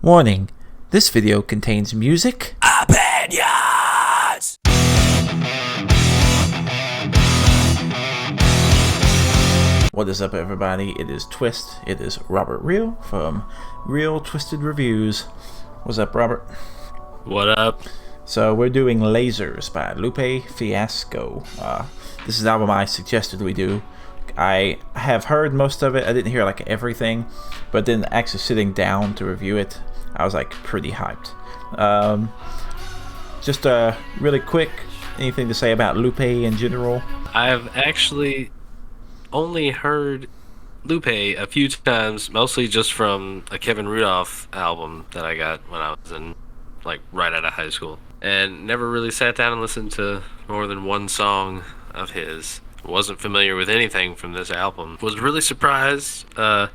Warning, this video contains music opinions. What is up, everybody? It is Twist. It is Robert Real from Realtwistedreviews. What's up, Robert? What up? So we're doing Lasers by Lupe Fiasco. This is an album I suggested we do. I have heard most of it. I didn't hear like everything, but then actually sitting down to review it, I was like pretty hyped. Just really quick, anything to say about Lupe in general? I've actually only heard Lupe a few times, mostly just from a Kevin Rudolph album that I got when I was in, like, right out of high school. And never really sat down and listened to more than one song of his. Wasn't familiar with anything from this album. Was really surprised by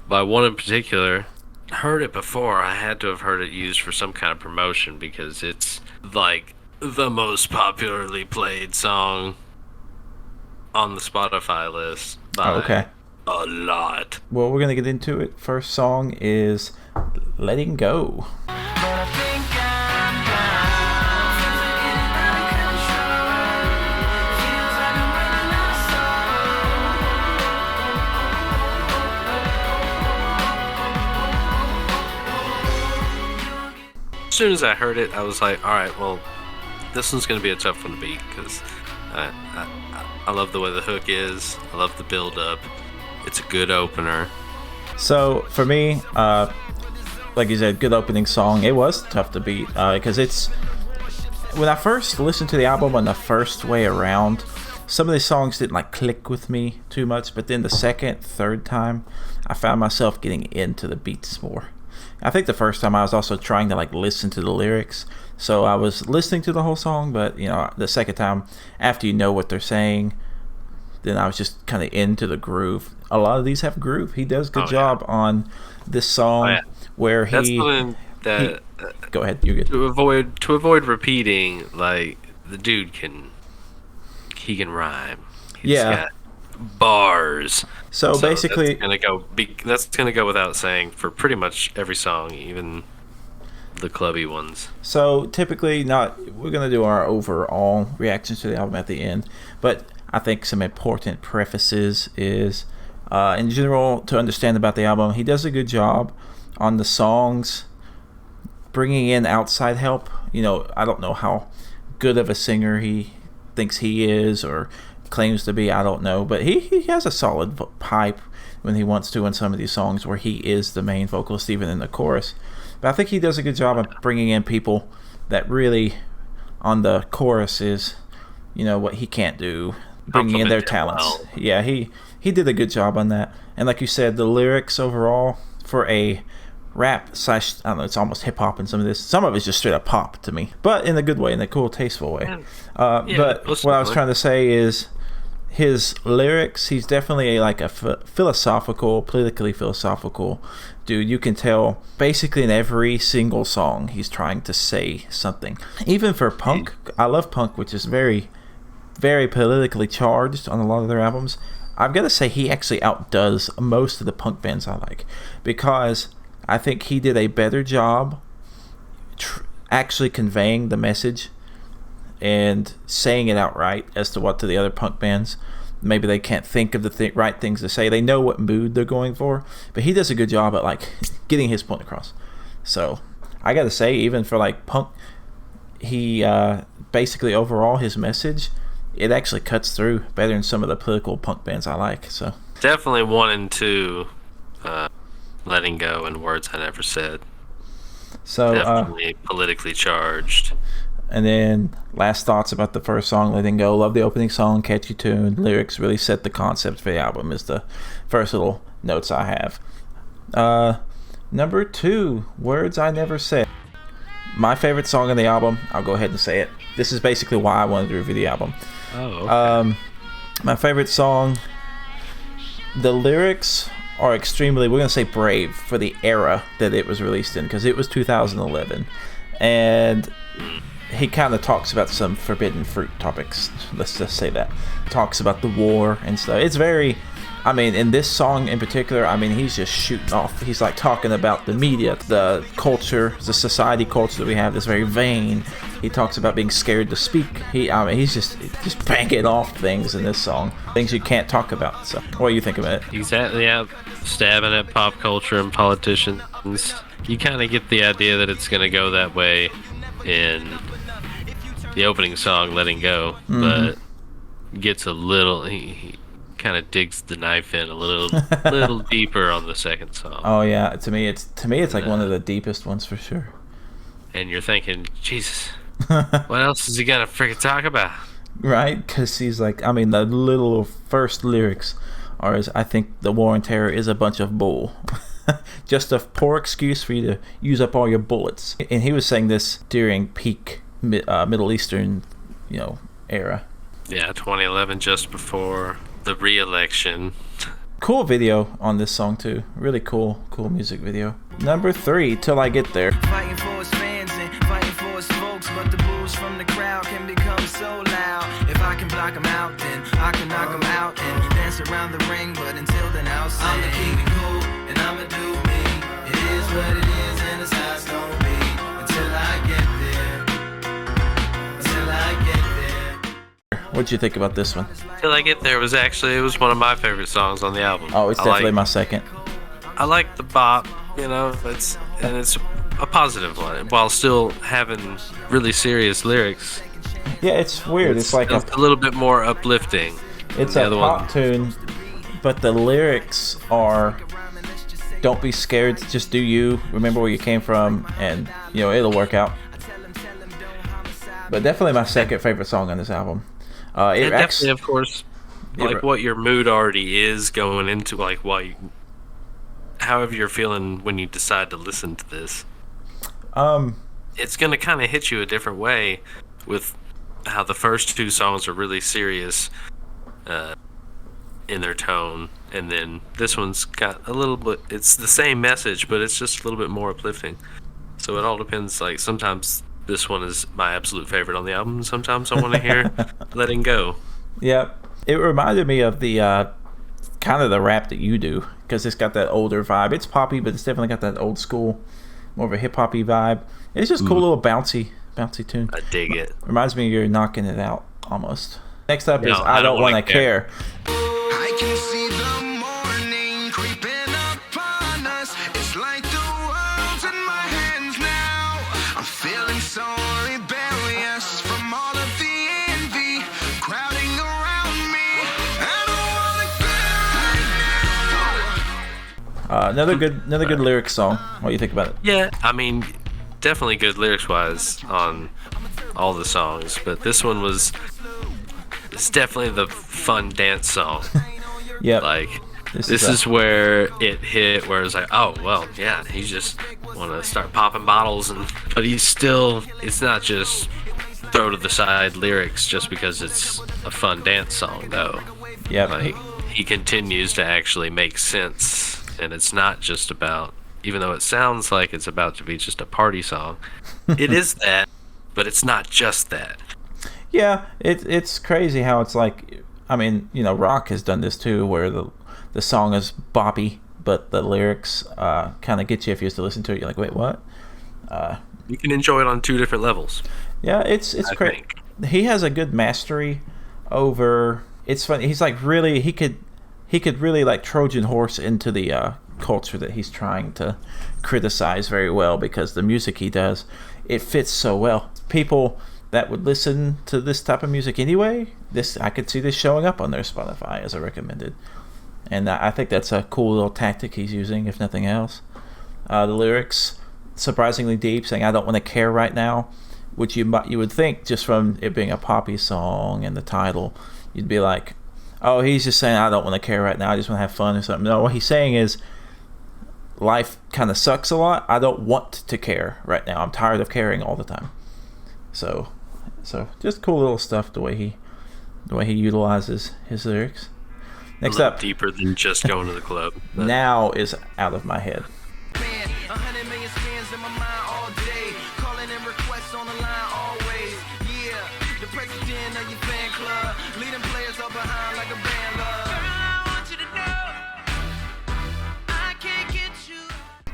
one in particular. Heard it before. I had to have heard it used for some kind of promotion because it's like the most popularly played song on the Spotify list by a lot. Well, we're gonna get into it. First song is Letting Go. As soon as I heard it, I was like, alright, well, this one's going to be a tough one to beat, because I love the way the hook is, I love the build-up, it's a good opener. So, for me, like you said, good opening song. It was tough to beat, because it's... When I first listened to the album on the first way around, some of these songs didn't like click with me too much, but then the second, third time, I found myself getting into the beats more. I think the first time I was also trying to like listen to the lyrics, so I was listening to the whole song, but you know, the second time, after you know what they're saying, then I was just kind of into the groove. A lot of these have groove. He does a good job on this song where That's something that go ahead, you're good. To avoid repeating, like the dude can rhyme. He's got bars. So basically, that's gonna go without saying for pretty much every song, even the clubby ones. So typically, we're gonna do our overall reactions to the album at the end, but I think some important prefaces is, in general, to understand about the album, he does a good job on the songs, bringing in outside help. You know, I don't know how good of a singer he thinks he is or claims to be, I don't know, but he has a solid pipe when he wants to in some of these songs where he is the main vocalist even in the chorus. But I think he does a good job of bringing in people that really on the chorus is, you know, what he can't do, bringing in their talents. Well. Yeah, he did a good job on that. And like you said, the lyrics overall for a rap / I don't know, it's almost hip hop in some of this. Some of it's just straight up pop to me, but in a good way, in a cool, tasteful way. But what I was trying to say is his lyrics, he's definitely like a politically philosophical dude. You can tell basically in every single song he's trying to say something. Even for punk, I love punk, which is very, very politically charged on a lot of their albums. I've got to say he actually outdoes most of the punk bands I like, because I think he did a better job actually conveying the message and saying it outright as to what to the other punk bands. Maybe they can't think of the right things to say. They know what mood they're going for, but he does a good job at like getting his point across. So I gotta say, even for like punk, he basically overall his message, it actually cuts through better than some of the political punk bands I like. So definitely 1 and 2, Letting Go and Words I Never Said. So definitely politically charged. And then last thoughts about the first song, Letting Go. Love the opening song, catchy tune. Lyrics really set the concept for the album is the first little notes I have. Number 2, Words I Never Said. My favorite song on the album, I'll go ahead and say it. This is basically why I wanted to review the album. Oh, okay. My favorite song, the lyrics are extremely, we're going to say brave for the era that it was released in, because it was 2011. And he kind of talks about some forbidden fruit topics. Let's just say that. Talks about the war and stuff. It's very I mean, in this song in particular, I mean, he's just shooting off. He's like talking about the media, the culture, the society culture that we have, this very vain. He talks about being scared to speak. I mean, he's just banging off things in this song, things you can't talk about. So, what do you think of it? Exactly, yeah. Stabbing at pop culture and politicians. You kind of get the idea that it's going to go that way in the opening song, Letting Go, but gets a little... He kind of digs the knife in a little deeper on the second song. Oh yeah, to me it's like one of the deepest ones for sure. And you're thinking, Jesus, what else is he gonna freaking talk about? Right? Because he's like, I mean, the little first lyrics are, I think the war on terror is a bunch of bull. Just a poor excuse for you to use up all your bullets. And he was saying this during peak Middle Eastern, era. Yeah, 2011, just before the re-election. Cool video on this song too. Really cool music video. Number 3, Till I Get There. Fighting for his fans and fighting for his folks, but the boos from the crowd can become so loud. If I can block him out, then I can knock him out and dance around the ring, but until then I'll sing. I'ma keep it cool and I'ma do me. It is what it is and it's how it's gonna be until I get there. Until I get there. What'd you think about this one? Till I Get There it was one of my favorite songs on the album. Oh, it's definitely my second. I like the bop, it's a positive one while still having really serious lyrics. Yeah, it's weird. It's like a little bit more uplifting. It's a pop tune, but the lyrics are, don't be scared, just do you, remember where you came from, and it'll work out. But definitely my second favorite song on this album. Definitely, of course, what your mood already is going into, however you're feeling when you decide to listen to this. It's gonna kind of hit you a different way with how the first 2 songs are really serious in their tone, and then this one's got a little bit. It's the same message, but it's just a little bit more uplifting. So it all depends. Like sometimes this one is my absolute favorite on the album. Sometimes I want to hear Letting Go. Yeah, it reminded me of the kind of the rap that you do, because it's got that older vibe. It's poppy, but it's definitely got that old school, more of a hip hoppy vibe. It's just cool little bouncy tune. I dig it. Reminds me of you're knocking it out almost. Next up is I Don't Wanna Care. I can see the morning creeping upon us. It's like the world's in my hands now. I'm feeling so rebellious from all of the envy crowding around me. I don't wanna go. Another good lyric song. What do you think about it? Yeah, I mean, definitely good lyrics-wise on all the songs, but this one it's definitely the fun dance song. Yeah. Like, this is where it hit, where it's like, oh, well, yeah, he just want to start popping bottles, but it's not just throw to the side lyrics just because it's a fun dance song, though. Yeah. Like, he continues to actually make sense, and it's not just about, even though it sounds like it's about to be just a party song, it is that, but it's not just that. Yeah, it's crazy how it's like, I mean, rock has done this too, where the song is boppy, but the lyrics kind of get you if you used to listen to it. You're like, wait, what? You can enjoy it on 2 different levels. Yeah, it's great. He has a good mastery over. It's funny. He's like really he could really like Trojan horse into the culture that he's trying to criticize very well, because the music he does, it fits so well. People that would listen to this type of music anyway, I could see this showing up on their Spotify as a recommended, and I think that's a cool little tactic he's using, if nothing else. The lyrics surprisingly deep, saying I don't want to care right now, which you would think just from it being a poppy song and the title, you'd be like, oh, he's just saying I don't want to care right now, I just want to have fun or something. No, what he's saying is life kind of sucks a lot, I don't want to care right now, I'm tired of caring all the time. So just cool little stuff, the way he utilizes his lyrics. Next up, deeper than just going to the club. Now is Out of My Head. 100 million spins in my mind all day, calling in requests on the line always. Yeah, the president of your fan club, leading players up behind like a band love. I want you to know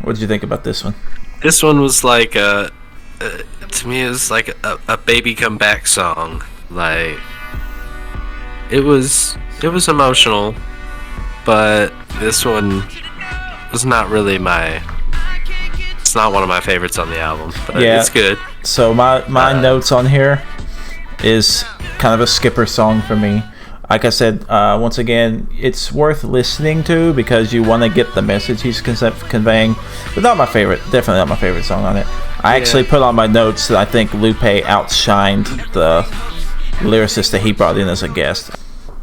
What did you think about this one? This one was like to me, it was like a baby come back song. Like it was emotional, but this one was not really it's not one of my favorites on the album, but it's good. So my notes on here is kind of a skipper song for me. Like I said, once again, it's worth listening to because you want to get the message he's conveying, but not my favorite. Definitely not my favorite song on it. I actually put on my notes that I think Lupe outshined the lyricist that he brought in as a guest.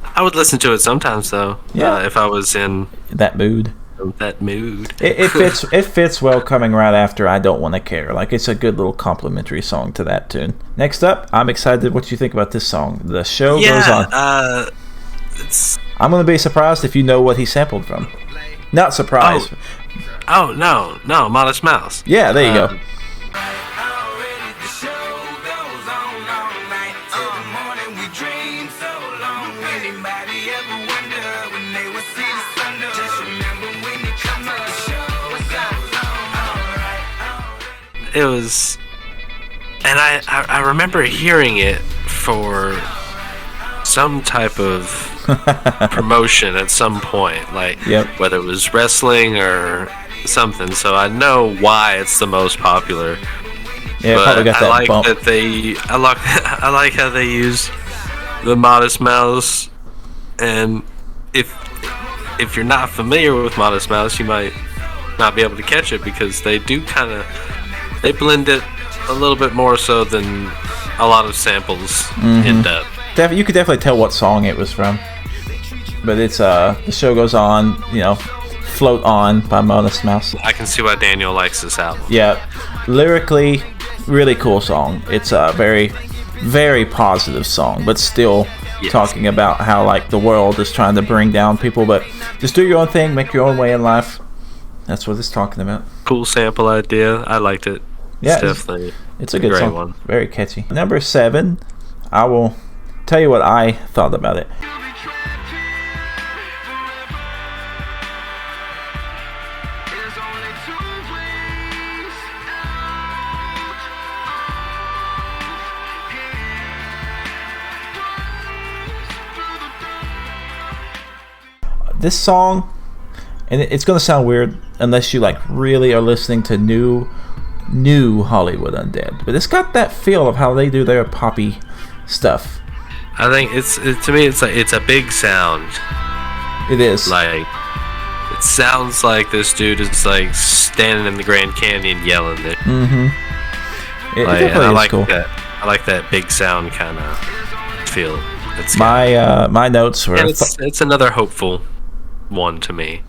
I would listen to it sometimes, though. Yeah. If I was in that mood. It fits well coming right after I Don't Want to Care. Like, it's a good little complimentary song to that tune. Next up, I'm excited what you think about this song. The show goes on. I'm going to be surprised if you know what he sampled from. Not surprised. Oh no, Modest Mouse. Yeah, there you go. It was, and I remember hearing it for some type of promotion at some point, like whether it was wrestling or something. So I know why it's the most popular. Yeah, but probably got that I like bump. that I like how they use the Modest Mouse, and if you're not familiar with Modest Mouse, you might not be able to catch it because they do they blend it a little bit more so than a lot of samples end up. You could definitely tell what song it was from. But it's The Show Goes On, Float On by Modest Mouse. I can see why Daniel likes this album. Yeah. Lyrically, really cool song. It's a very, very positive song, but still talking about how like the world is trying to bring down people, but just do your own thing, make your own way in life. That's what it's talking about. Cool sample idea. I liked it. Yeah, it's a good great song. One. Very catchy. Number 7, I will tell you what I thought about it. This song, and it's going to sound weird unless you like really are listening to new Hollywood Undead, but it's got that feel of how they do their poppy stuff. I think to me it's a big sound. It is. Like, it sounds like this dude is like standing in the Grand Canyon yelling it. It definitely I is like cool. I like that big sound kind of feel. My notes were. It's another hopeful one to me.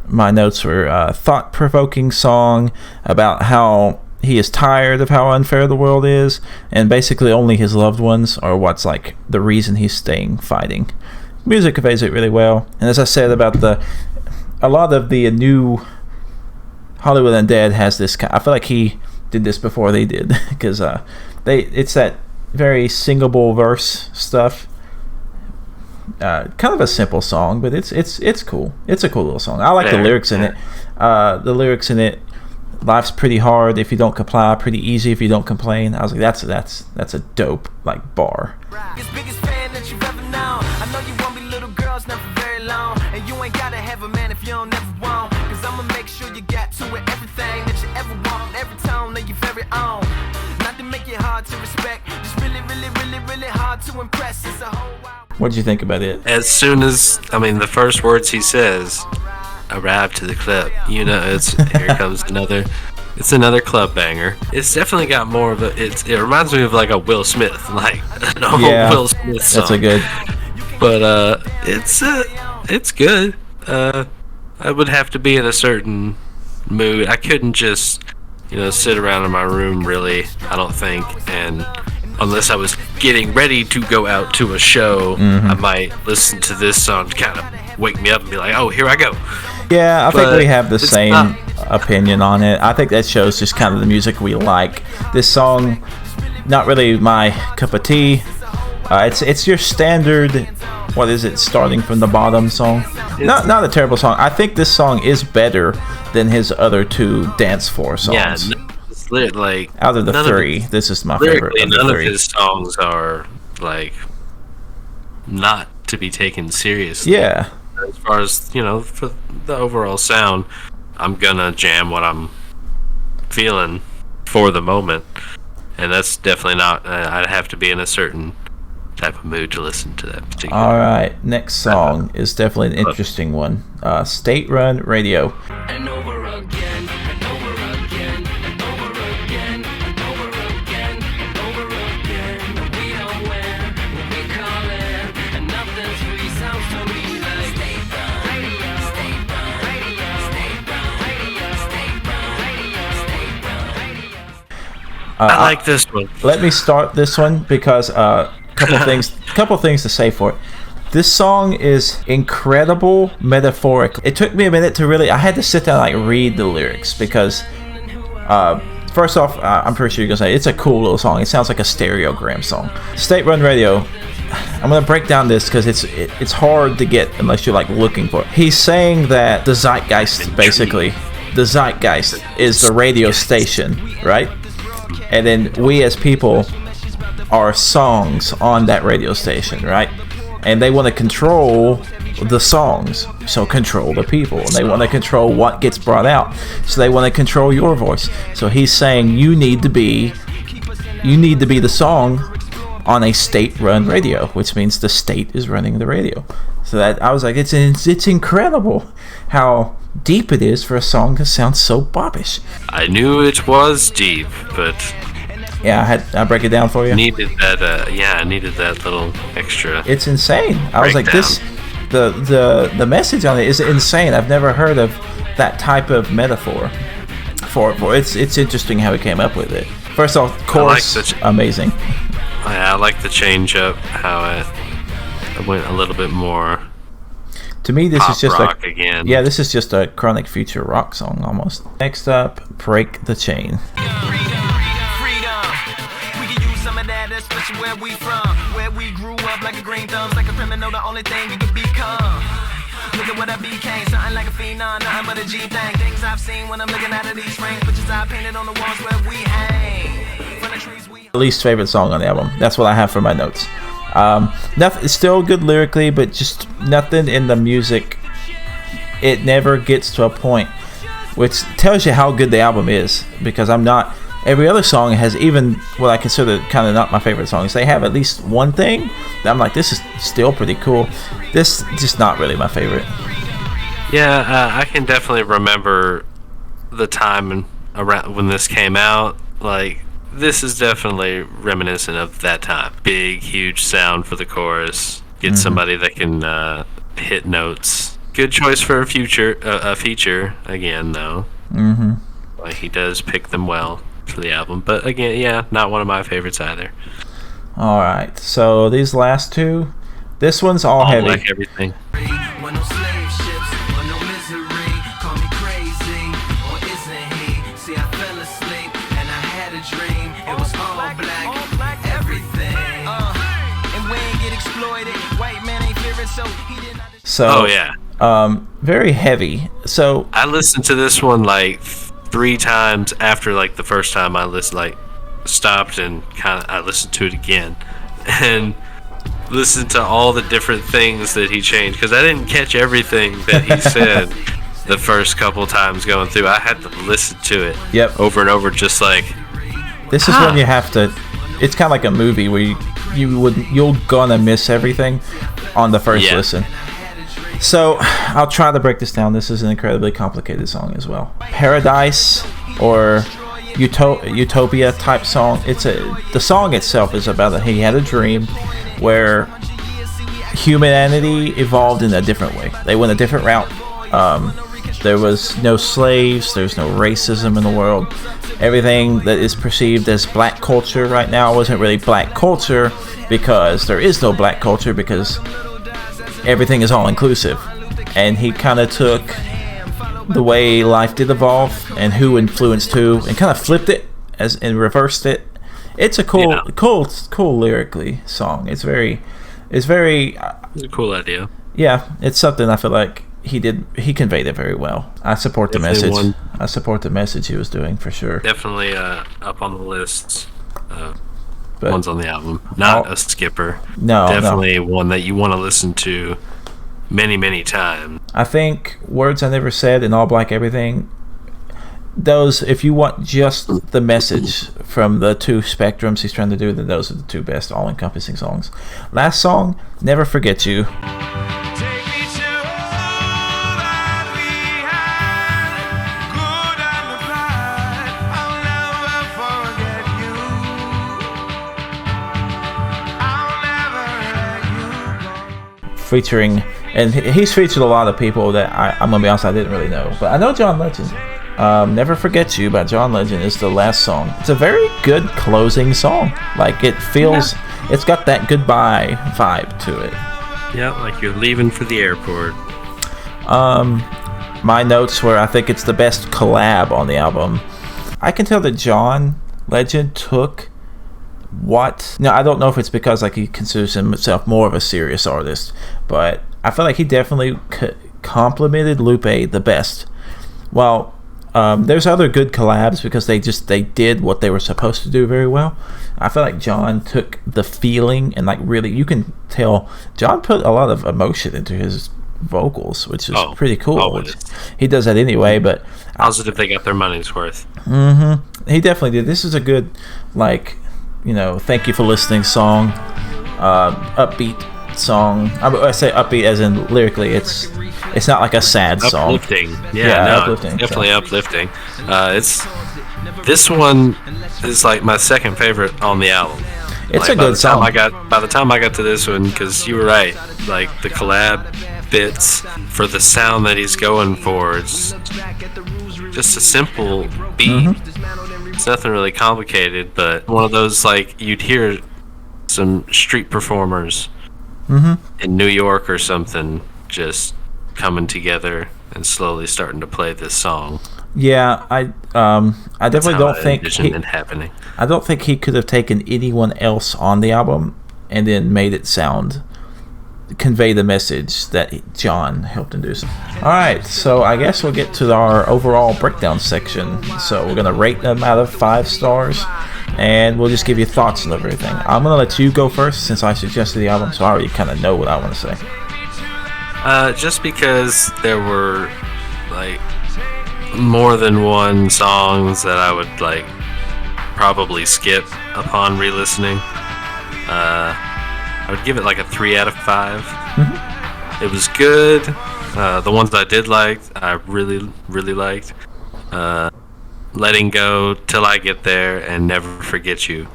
My notes were thought-provoking song about how he is tired of how unfair the world is, and basically only his loved ones are what's like the reason he's staying fighting. Music conveys it really well, and as I said about a lot of the new Hollywood Undead has this. I feel like he did this before they did because it's that very singable verse stuff. Kind of a simple song, but it's cool. It's a cool little song. I like the lyrics in it. The lyrics in it. Life's pretty hard if you don't comply, pretty easy if you don't complain. I was like, that's a dope like bar. Biggest fan that you've ever known. I know you won't be little girls never very long, and you ain't gotta have a man if you don't ever want. 'Cause I'ma make sure you got to it, everything that you ever want, every tone that you very own. Not to make it hard to respect, just really, really, really, really hard to impress. It's a whole wild. What did you think about it? As soon as the first words he says, "Arrive to the club," here comes another. It's another club banger. It's definitely got more of it reminds me of like a Will Smith, like an old Will Smith song. That's a good. But it's good. I would have to be in a certain mood. I couldn't just sit around in my room really. I don't think, and unless I was getting ready to go out to a show, I might listen to this song to kind of wake me up and be like, "Oh, here I go." Yeah, I think we have the same opinion on it. I think that shows just kind of the music we like. This song, not really my cup of tea. It's your standard what is it, Starting from the Bottom song. Not a terrible song. I think this song is better than his other two dance floor songs. Yeah, it's like out of the three, this is my favorite of the none three. of his songs are like not to be taken seriously. Yeah. As far as, for the overall sound, I'm gonna jam what I'm feeling for the moment, and that's definitely not. I'd have to be in a certain type of mood to listen to that particular. All right, next song is definitely an interesting one. State Run Radio. And over again, and over again, and over again, and over again, and over again. We don't win when we call in, and nothing's free. Sounds to me like State Run Radio, State Run Radio, State Run Radio, State Run Radio, State Run Radio. I like this one. Let me start this one because couple things to say for it. This song is incredible metaphoric. It took me a minute to really. I had to sit down and read the lyrics because, first off, I'm pretty sure you're gonna say it's a cool little song. It sounds like a stereogram song. State Run Radio. I'm gonna break down this because it's hard to get unless you're like looking for it. He's saying that the zeitgeist, basically, the zeitgeist is the radio station, right? And then we as people are songs on that radio station, right? And they want to control the songs, so control the people. And they want to control what gets brought out, so they want to control your voice. So he's saying you need to be the song on a state-run radio, which means the state is running the radio. So that I was like, it's incredible how deep it is for a song to sound so boppish. I knew it was deep, but yeah, I break it down for you. I needed that little extra. It's insane. I was like, this, the message on it is insane. I've never heard of that type of metaphor for it's interesting how he came up with it. First off, chorus, amazing. I like the change up, how it went a little bit more. To me, this is just rock again. Yeah, this is just a Chronic Future rock song almost. Next up, Break the Chain. Especially where we from, where we grew up like a green thumbs, like a criminal, the only thing you can become. Look at what I became, something like a phenom, nothing but a G thing. Things I've seen when I'm looking out of these frames, pictures I painted on the walls where we hang. From the trees we... Least favorite song on the album. That's what I have for my notes. Nothing. It's still good lyrically, but just nothing in the music. It never gets to a point, which tells you how good the album is. Because I'm not. Every other song has, even what I consider kind of not my favorite songs, they have at least one thing that I'm like, this is still pretty cool. This just not really my favorite. Yeah, I can definitely remember the time around when this came out. Like, this is definitely reminiscent of that time. Big, huge sound for the chorus. Get somebody that can hit notes. Good choice for a feature again, though. Like, he does pick them well for the album, but again, yeah, not one of my favorites either. All right, so these last two, this one's all heavy. Like everything. So, very heavy. So I listened to this one like 3 times after like the first time I listened, like stopped and I listened to it again and listened to all the different things that he changed, because I didn't catch everything that he said the first couple times going through. I had to listen to it over and over, just like, this is when you have to. It's kind of like a movie where you're gonna miss everything on the first listen. So I'll try to break this down. This is an incredibly complicated song as well. Paradise or Utopia type song. The song itself is about that he had a dream where humanity evolved in a different way. They went a different route. There was no slaves. There's no racism in the world. Everything that is perceived as black culture right now wasn't really black culture, because there is no black culture, because everything is all inclusive. And he kind of took the way life did evolve and who influenced who and kind of flipped it and reversed it. It's a cool lyrically song. It's very It's a cool idea. Yeah, it's something I feel like he conveyed it very well. I support the Definitely message. I support the message he was doing for sure. Definitely up on the list. But Ones on the album. Not a skipper. No, Definitely one that you want to listen to many, many times. I think Words I Never Said and All Black Everything, those, if you want just the message from the two spectrums he's trying to do, then those are the two best all-encompassing songs. Last song, Never Forget You. Featuring, and he's featured a lot of people that I'm gonna be honest, I didn't really know, but I know John Legend. Never Forget You by John Legend is the last song. It's a very good closing song. Like, it feels, it's got that goodbye vibe to it. Yeah, like you're leaving for the airport. My notes were, I think it's the best collab on the album. I can tell that John Legend took I don't know if it's because like he considers himself more of a serious artist, but I feel like he definitely complimented Lupe the best. Well, there's other good collabs because they did what they were supposed to do very well. I feel like John took the feeling and like really, you can tell John put a lot of emotion into his vocals, which is pretty cool. He does that anyway, but positive they got their money's worth. He definitely did. This is a good, like, thank you for listening song, upbeat song. I say upbeat as in lyrically, it's not like a sad song. Uplifting. Uplifting. Definitely uplifting. This one is like my second favorite on the album. It's like, a good song. By the time I got to this one, because you were right, like the collab bits for the sound that he's going for, it's just a simple beat. It's nothing really complicated, but one of those, like, you'd hear some street performers in New York or something just coming together and slowly starting to play this song. Yeah, I definitely don't think it happening. I don't think he could have taken anyone else on the album and then made it convey the message that John helped him do. Alright, so I guess we'll get to our overall breakdown section. So we're going to rate them out of 5 stars, and we'll just give you thoughts on everything. I'm going to let you go first since I suggested the album, so I already kind of know what I want to say. Just because there were like more than one songs that I would like probably skip upon re-listening, I would give it like a 3 out of 5. It was good. The ones I did like, I really, really liked. Letting Go, Till I Get There, and Never Forget You.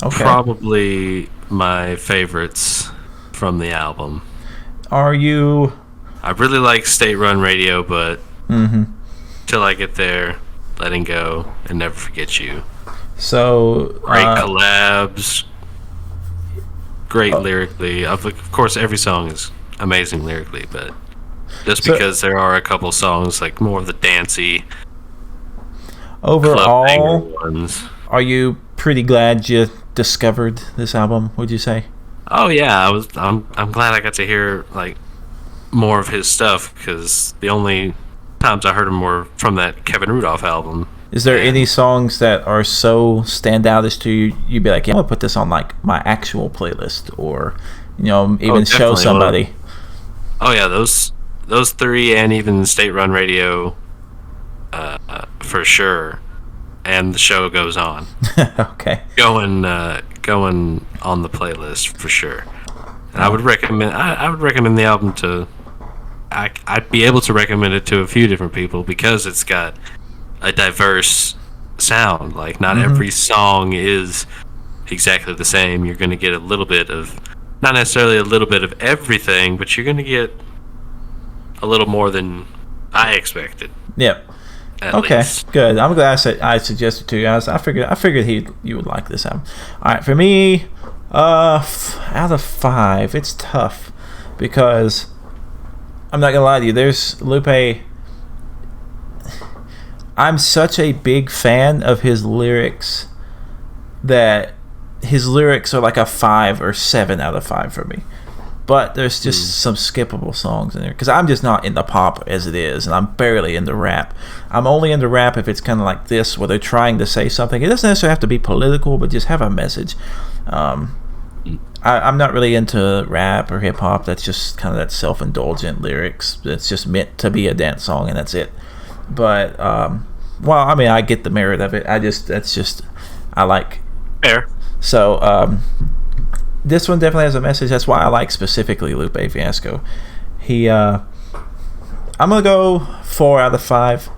Okay. Probably my favorites from the album. I really like State Run Radio, but Till I Get There, Letting Go, and Never Forget You. So great collabs. Great lyrically. Of course, every song is amazing lyrically, but just because there are a couple songs like more of the dancey, overall ones. Are you pretty glad you discovered this album, would you say? Oh yeah, I'm glad I got to hear like more of his stuff, because the only times I heard him were from that Kevin Rudolph album. Is there any songs that are so standoutish to you, you'd be like, yeah, I'm gonna put this on like my actual playlist, or even show somebody? Those 3, and even State Run Radio, for sure, and The Show Goes On. Okay. Going on the playlist for sure. And I would recommend the album to. I'd be able to recommend it to a few different people because it's got a diverse sound. Like, not every song is exactly the same. You're going to get a little bit of, not necessarily a little bit of everything, but you're going to get a little more than I expected. Yep. Okay, least. Good. I'm glad I suggested to you guys. I figured you would like this album. All right, for me, out of 5, it's tough because I'm not gonna lie to you. There's Lupe. I'm such a big fan of his lyrics that his lyrics are like a 5 or 7 out of 5 for me. But there's just some skippable songs in there because I'm just not into pop as it is, and I'm barely into rap. I'm only into rap if it's kind of like this, where they're trying to say something. It doesn't necessarily have to be political, but just have a message. I'm not really into rap or hip hop. That's just kind of that self-indulgent lyrics. It's just meant to be a dance song, and that's it. But well, I mean, I get the merit of it. I like. Fair. So this one definitely has a message. That's why I like specifically Lupe Fiasco. I'm gonna go 4 out of 5.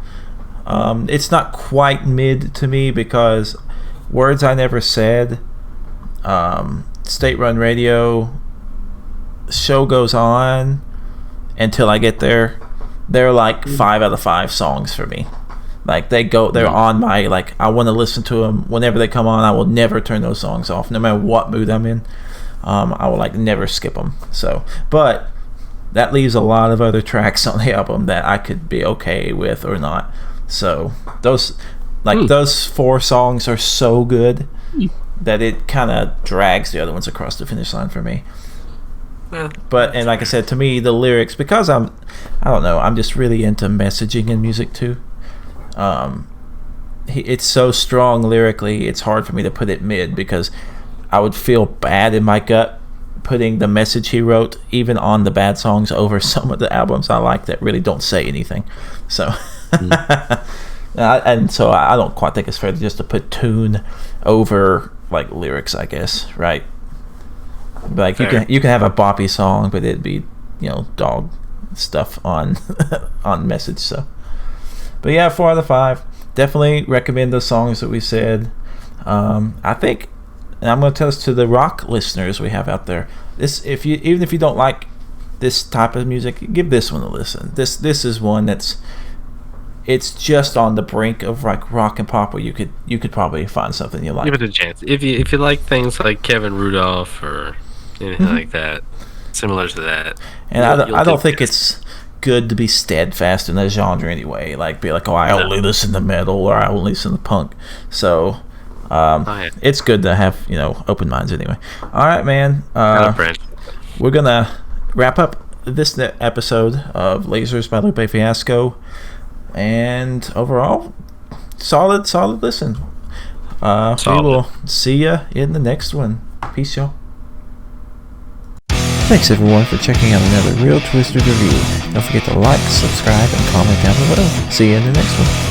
It's not quite mid to me because Words I Never Said, State Run Radio, Show Goes On, Until I Get There, they're like 5 out of 5 songs for me. Like they're on my, like, I want to listen to them whenever they come on. I will never turn those songs off, no matter what mood I'm in. I will like never skip them. So, but that leaves a lot of other tracks on the album that I could be okay with or not. So those 4 songs are so good that it kind of drags the other ones across the finish line for me. But, and like I said, to me, the lyrics, because I don't know, I'm just really into messaging in music too. It's so strong lyrically, it's hard for me to put it mid because I would feel bad in my gut putting the message he wrote even on the bad songs over some of the albums I like that really don't say anything. So and so I don't quite think it's fair just to put tune over like lyrics, I guess, right? Like you can have a boppy song, but it'd be, you know, dog stuff on on message. So, but yeah, 4 out of 5. Definitely recommend those songs that we said. I think, and I'm going to tell this to the rock listeners we have out there. Even if you don't like this type of music, give this one a listen. This is one it's just on the brink of like rock and pop, where you could probably find something you like. Give it a chance. If you like things like Kevin Rudolph or anything like that, similar to that. And I don't think it's good to be steadfast in a genre anyway. Like be like, oh, I only listen to metal or I only listen to punk. So it's good to have, you know, open minds anyway. All right, man. We're gonna wrap up this episode of Lasers by Lupe Fiasco, and overall, solid listen. We will see ya in the next one. Peace, y'all. Thanks everyone for checking out another Real Twisted Review. Don't forget to like, subscribe, and comment down below. See you in the next one.